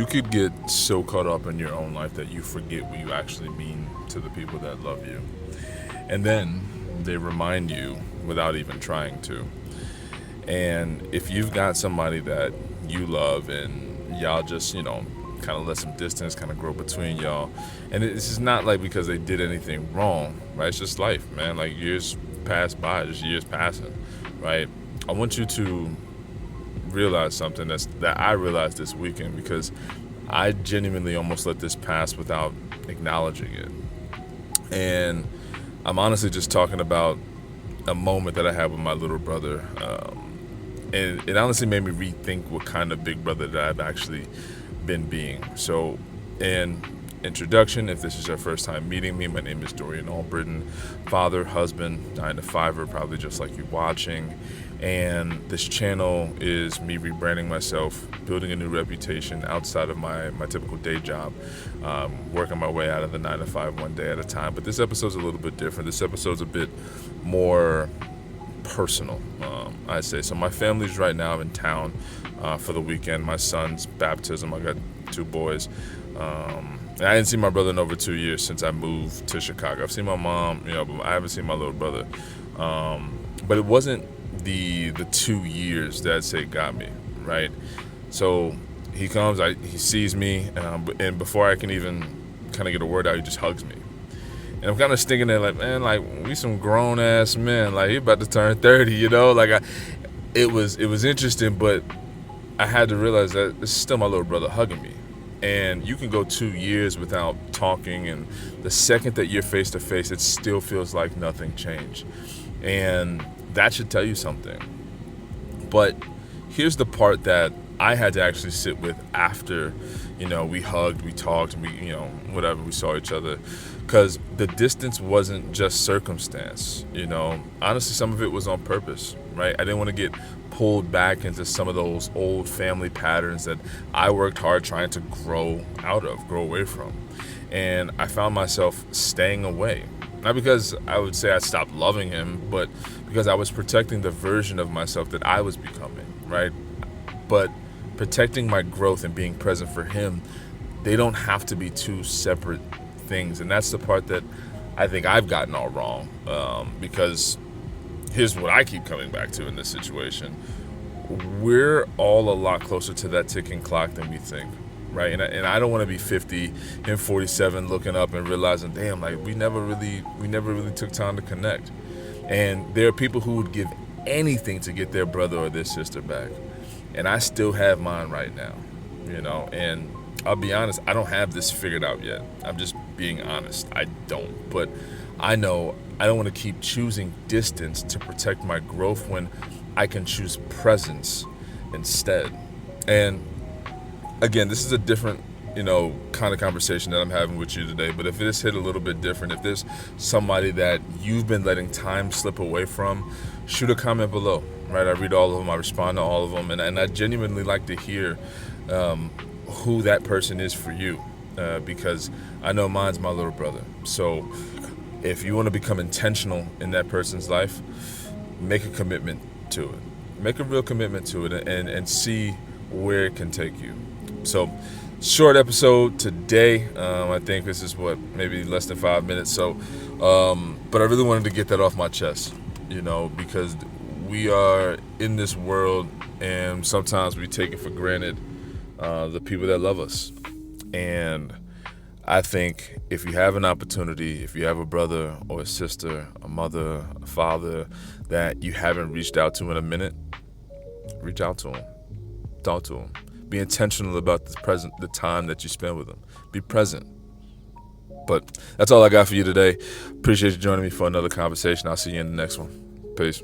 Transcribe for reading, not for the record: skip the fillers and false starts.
You could get so caught up in your own life that you forget what you actually mean to the people that love you. And then they remind you without even trying to. And if you've got somebody that you love and y'all just, kind of let some distance kind of grow between y'all, and this is not like because they did anything wrong, right? It's just life, man. Like years pass by, just years passing, right? I want you to realize something that I realized this weekend, because I genuinely almost let this pass without acknowledging it. And I'm honestly just talking about a moment that I had with my little brother. And it honestly made me rethink what kind of big brother that I've actually been being. So, in introduction, if this is your first time meeting me, my name is Dorian Albritton, father, husband, 9-to-5er, probably just like you watching. And this channel is me rebranding myself, building a new reputation outside of my typical day job, working my way out of the 9-to-5 one day at a time. But this episode's a little bit different. This episode's a bit more personal, I'd say. So my family's right now in town for the weekend. My son's baptism. I got 2 boys. And I didn't see my brother in over 2 years since I moved to Chicago. I've seen my mom, but I haven't seen my little brother. But it wasn't the 2 years that I'd say got me, right? So he comes, he sees me, and before I can even kind of get a word out, he just hugs me. And I'm kind of sticking there like, man, like, we some grown ass men. Like, he about to turn 30, Like, it was interesting, but I had to realize that this is still my little brother hugging me. And you can go 2 years without talking, and the second that you're face to face, it still feels like nothing changed. And that should tell you something. But here's the part that I had to actually sit with after, we hugged, we talked, we, whatever, we saw each other. Because the distance wasn't just circumstance, Honestly, some of it was on purpose, right? I didn't want to get pulled back into some of those old family patterns that I worked hard trying to grow away from. And I found myself staying away. Not because I would say I stopped loving him, but because I was protecting the version of myself that I was becoming, right? But protecting my growth and being present for him, they don't have to be two separate things. And that's the part that I think I've gotten all wrong, because here's what I keep coming back to in this situation. We're all a lot closer to that ticking clock than we think, right? And I don't want to be 50 and 47 looking up and realizing, damn, like we never really took time to connect. And there are people who would give anything to get their brother or their sister back. And I still have mine right now, and I'll be honest, I don't have this figured out yet. I'm just being honest. I don't. But I know I don't want to keep choosing distance to protect my growth when I can choose presence instead. And again, this is a different, kind of conversation that I'm having with you today. But if this hit a little bit different, if there's somebody that you've been letting time slip away from, shoot a comment below, right? I read all of them. I respond to all of them. And I genuinely like to hear who that person is for you, because I know mine's my little brother. So if you want to become intentional in that person's life, make a commitment to it. Make a real commitment to it and see where it can take you. So short episode today. I think this is maybe less than 5 minutes. So, but I really wanted to get that off my chest, because we are in this world and sometimes we take it for granted, the people that love us. And I think if you have an opportunity, if you have a brother or a sister, a mother, a father that you haven't reached out to in a minute, reach out to them. Talk to them. Be intentional about the time that you spend with them. Be present. But that's all I got for you today. Appreciate you joining me for another conversation. I'll see you in the next one. Peace.